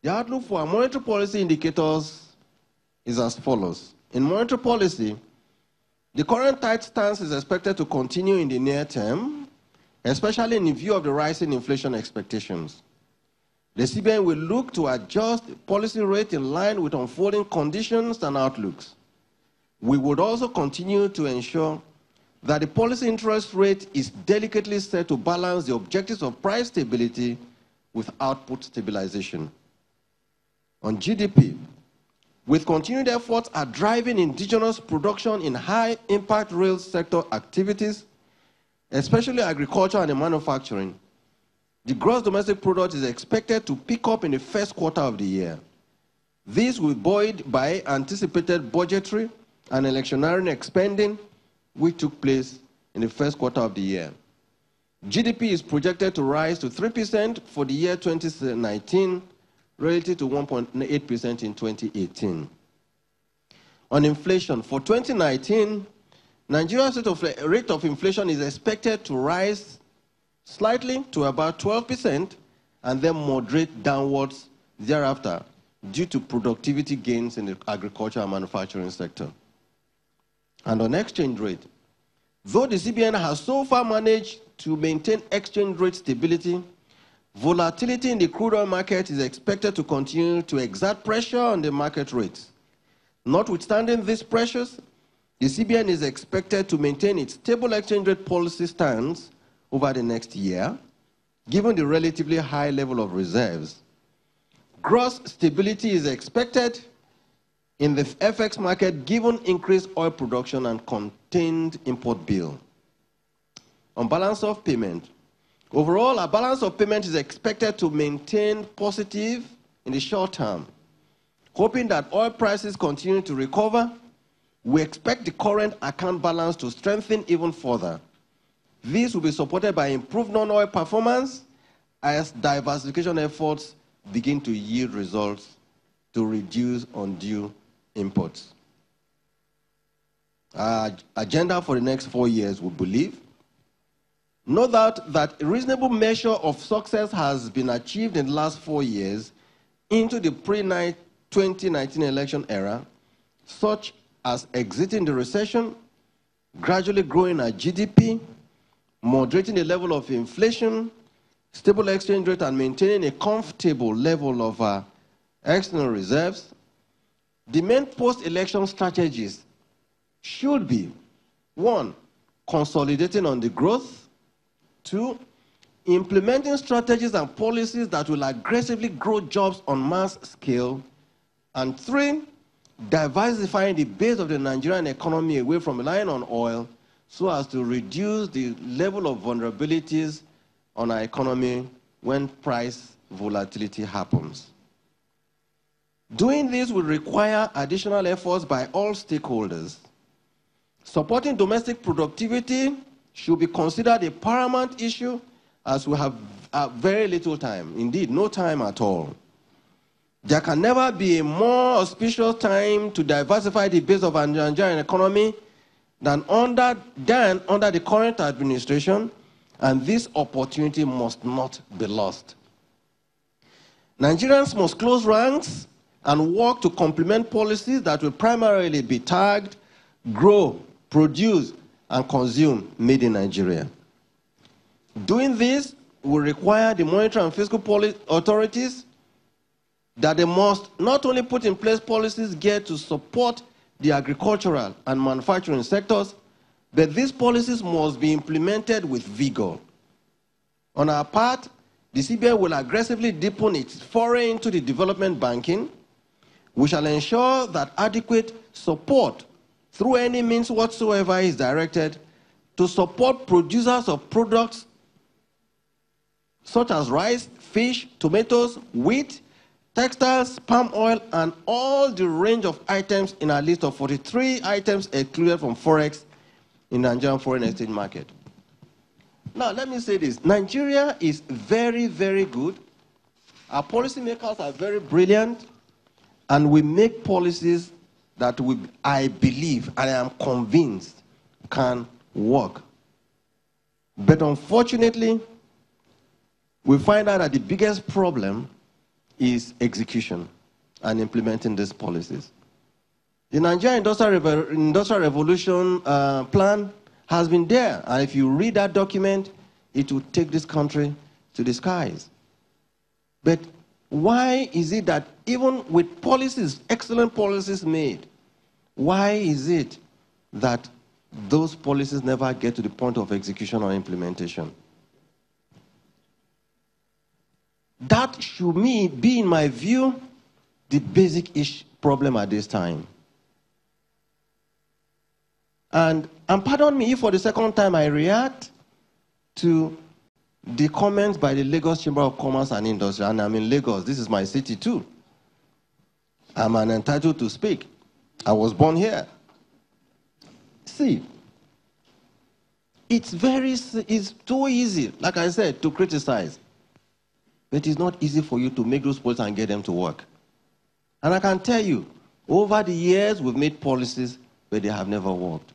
The outlook for our monetary policy indicators is as follows. In monetary policy, the current tight stance is expected to continue in the near term, especially in view of the rising inflation expectations. The CBN will look to adjust the policy rate in line with unfolding conditions and outlooks. We would also continue to ensure that the policy interest rate is delicately set to balance the objectives of price stability with output stabilization. On GDP, with continued efforts at driving indigenous production in high-impact real sector activities, especially agriculture and manufacturing, the gross domestic product is expected to pick up in the first quarter of the year. This will be buoyed by anticipated budgetary and electioneering spending, which took place in the first quarter of the year. GDP is projected to rise to 3% for the year 2019, relative to 1.8% in 2018. On inflation, for 2019, Nigeria's rate of inflation is expected to rise slightly to about 12% and then moderate downwards thereafter due to productivity gains in the agriculture and manufacturing sector. And on exchange rate, though the CBN has so far managed to maintain exchange rate stability, volatility in the crude oil market is expected to continue to exert pressure on the market rates. Notwithstanding these pressures, the CBN is expected to maintain its stable exchange rate policy stance over the next year, given the relatively high level of reserves. Gross stability is expected in the FX market given increased oil production and contained import bill. On balance of payment, overall, our balance of payment is expected to maintain positive in the short term. Hoping that oil prices continue to recover, we expect the current account balance to strengthen even further. This will be supported by improved non-oil performance as diversification efforts begin to yield results to reduce undue imports. Our agenda for the next 4 years, we believe. No doubt that a reasonable measure of success has been achieved in the last 4 years into the pre-2019 election era, such as exiting the recession, gradually growing our GDP, moderating the level of inflation, stable exchange rate, and maintaining a comfortable level of external reserves. The main post-election strategies should be, 1, consolidating on the growth, 2, implementing strategies and policies that will aggressively grow jobs on mass scale, and 3, diversifying the base of the Nigerian economy away from relying on oil so as to reduce the level of vulnerabilities on our economy when price volatility happens. Doing this will require additional efforts by all stakeholders. Supporting domestic productivity should be considered a paramount issue as we have very little time, indeed no time at all. There can never be a more auspicious time to diversify the base of our Nigerian economy than under the current administration, and this opportunity must not be lost. Nigerians must close ranks and work to complement policies that will primarily be tagged, grow, produce, and consume made in Nigeria. Doing this will require the monetary and fiscal authorities that they must not only put in place policies geared to support the agricultural and manufacturing sectors, but these policies must be implemented with vigor. On our part, the CBN will aggressively deepen its foray into the development banking. We shall ensure that adequate support through any means whatsoever is directed to support producers of products such as rice, fish, tomatoes, wheat, textiles, palm oil, and all the range of items in our list of 43 items excluded from Forex in the Nigerian foreign exchange market. Now, let me say this. Nigeria is very, very good. Our policymakers are very brilliant, and we make policies that I believe and I am convinced can work. But unfortunately, we find out that the biggest problem is execution and implementing these policies. The Nigerian Industrial Revolution plan has been there, and if you read that document, it will take this country to the skies. But why is it that even with policies, excellent policies made, why is it that those policies never get to the point of execution or implementation? That should be, in my view, the basic problem at this time. And pardon me if for the second time I react to the comments by the Lagos Chamber of Commerce and Industry, and I'm in Lagos, this is my city too. I'm entitled to speak. I was born here. See, it's too easy, like I said, to criticize. But it's not easy for you to make those policies and get them to work. And I can tell you, over the years, we've made policies, but they have never worked.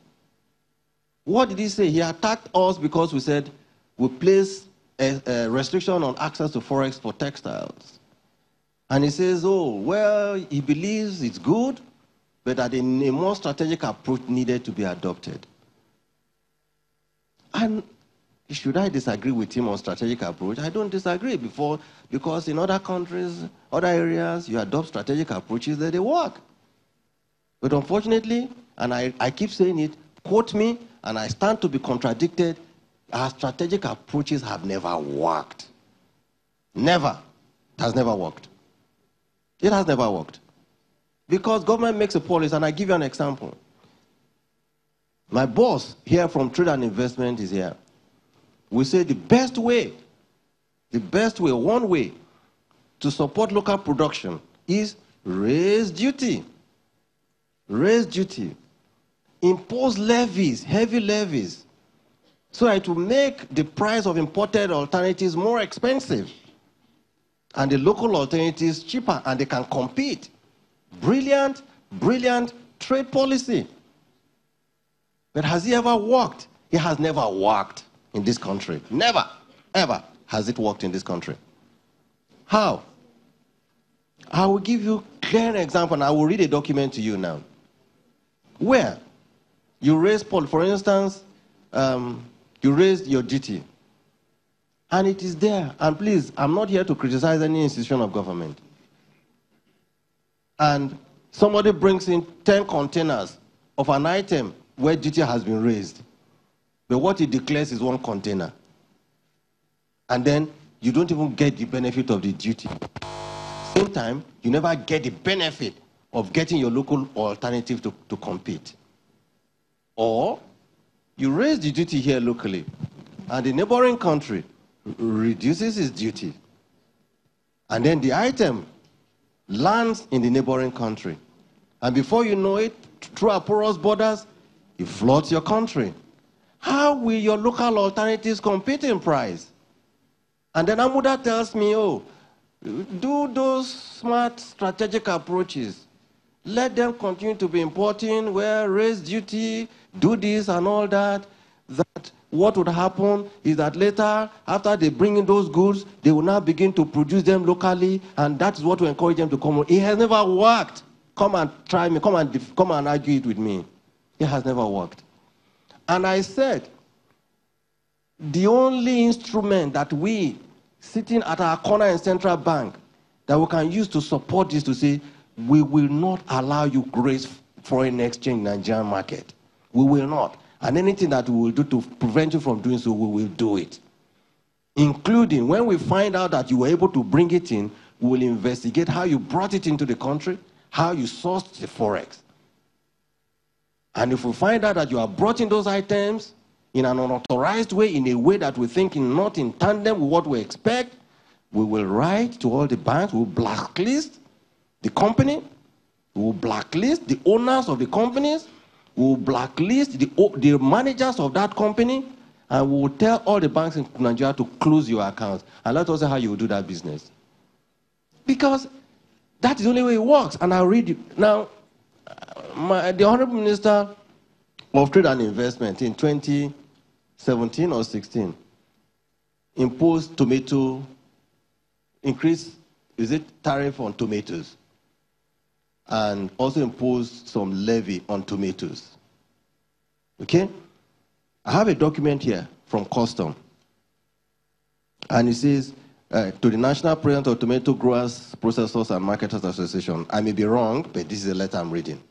What did he say? He attacked us because we said we place a restriction on access to forex for textiles. And he says, oh, well, he believes it's good, but that a more strategic approach needed to be adopted. And should I disagree with him on strategic approach? I don't disagree because in other countries, other areas, you adopt strategic approaches that they work. But unfortunately, and I keep saying it, quote me, and I stand to be contradicted, our strategic approaches have never worked. Never. It has never worked. It has never worked. Because government makes a policy, and I give you an example. My boss here from Trade and Investment is here. We say the best way, one way to support local production is raise duty. Raise duty. Impose levies, heavy levies, so it will make the price of imported alternatives more expensive and the local alternatives cheaper, and they can compete. Brilliant, brilliant trade policy. But has it ever worked? It has never worked in this country. Never, ever has it worked in this country. How? I will give you a clear example, and I will read a document to you now. Where you raise, for instance, you raised your duty, and it is there. And please, I'm not here to criticize any institution of government. And somebody brings in 10 containers of an item where duty has been raised, but what he declares is one container. And then you don't even get the benefit of the duty. Same time, you never get the benefit of getting your local alternative to compete. Or you raise the duty here locally, and the neighboring country reduces its duty. And then the item lands in the neighboring country. And before you know it, through our porous borders, it floods your country. How will your local alternatives compete in price? And then Amuda tells me, oh, do those smart strategic approaches. Let them continue to be importing, where raise duty, do this and all that. That what would happen is that later, after they bring in those goods, they will now begin to produce them locally, and that is what will encourage them to come. It has never worked. Come and try me, come and argue it with me. It has never worked. And I said, the only instrument that we, sitting at our corner in central bank, that we can use to support this, to say, we will not allow you to raise foreign exchange in the Nigerian market. We will not. And anything that we will do to prevent you from doing so, we will do it. Including when we find out that you were able to bring it in, we will investigate how you brought it into the country, how you sourced the forex. And if we find out that you have brought in those items in an unauthorized way, in a way that we think is not in tandem with what we expect, we will write to all the banks, we will blacklist the company, we will blacklist the owners of the companies, we will blacklist the managers of that company, and we will tell all the banks in Nigeria to close your accounts. And let us see how you will do that business. Because that is the only way it works. And I'll read it. Now, the Honorable Minister of Trade and Investment in 2017 or 16 imposed increased is it tariff on tomatoes, and also imposed some levy on tomatoes. Okay? I have a document here from Custom, and it says, to the National President of Tomato Growers, Processors, and Marketers Association. I may be wrong, but this is the letter I'm reading.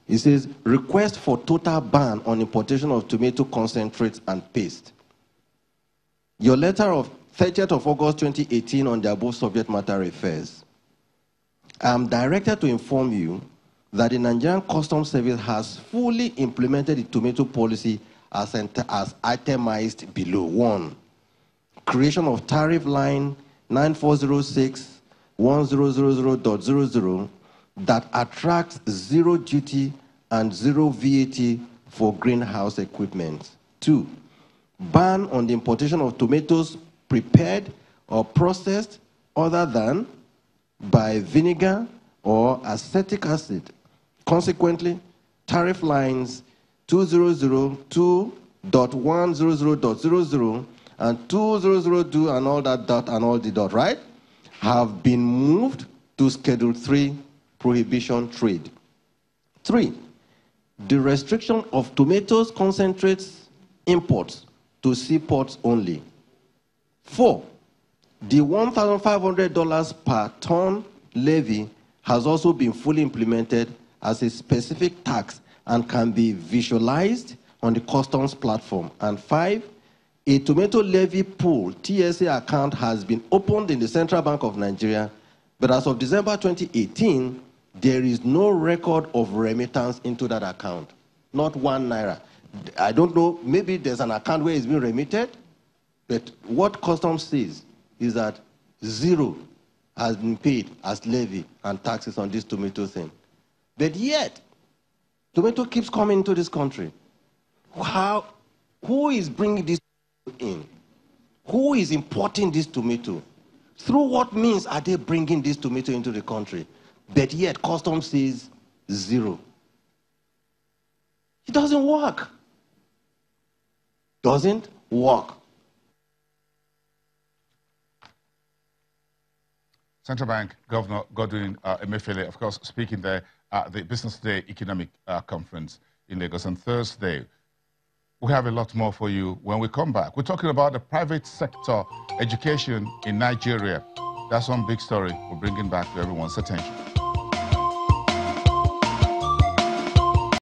It says, request for total ban on importation of tomato concentrates and paste. Your letter of 30th of August 2018 on the above subject matter refers. I am directed to inform you that the Nigerian Customs Service has fully implemented the tomato policy as itemized below. 1. Creation of tariff line 9406-1000.00 that attracts zero duty and zero VAT for greenhouse equipment. 2. Ban on the importation of tomatoes prepared or processed other than by vinegar or acetic acid. Consequently, tariff lines 2002.100.00 and 2002 and all that dot and all the dot, right, have been moved to Schedule 3 prohibition trade. 3, the restriction of tomatoes concentrates imports to seaports only. 4, the $1,500 per ton levy has also been fully implemented as a specific tax and can be visualized on the customs platform. And 5, a tomato levy pool TSA account has been opened in the Central Bank of Nigeria, but as of December 2018, there is no record of remittance into that account. Not 1 naira. I don't know, maybe there's an account where it's been remitted, but what customs says is that 0 has been paid as levy and taxes on this tomato thing. But yet, tomato keeps coming into this country. Who is bringing this in? Who is importing this tomato? Through what means are they bringing this tomato into the country? But yet, customs says 0. It doesn't work. Doesn't work. Central Bank Governor Godwin Emefiele, of course, speaking there at the Business Day Economic Conference in Lagos on Thursday. We have a lot more for you when we come back. We're talking about the private sector education in Nigeria. That's one big story we're bringing back to everyone's attention.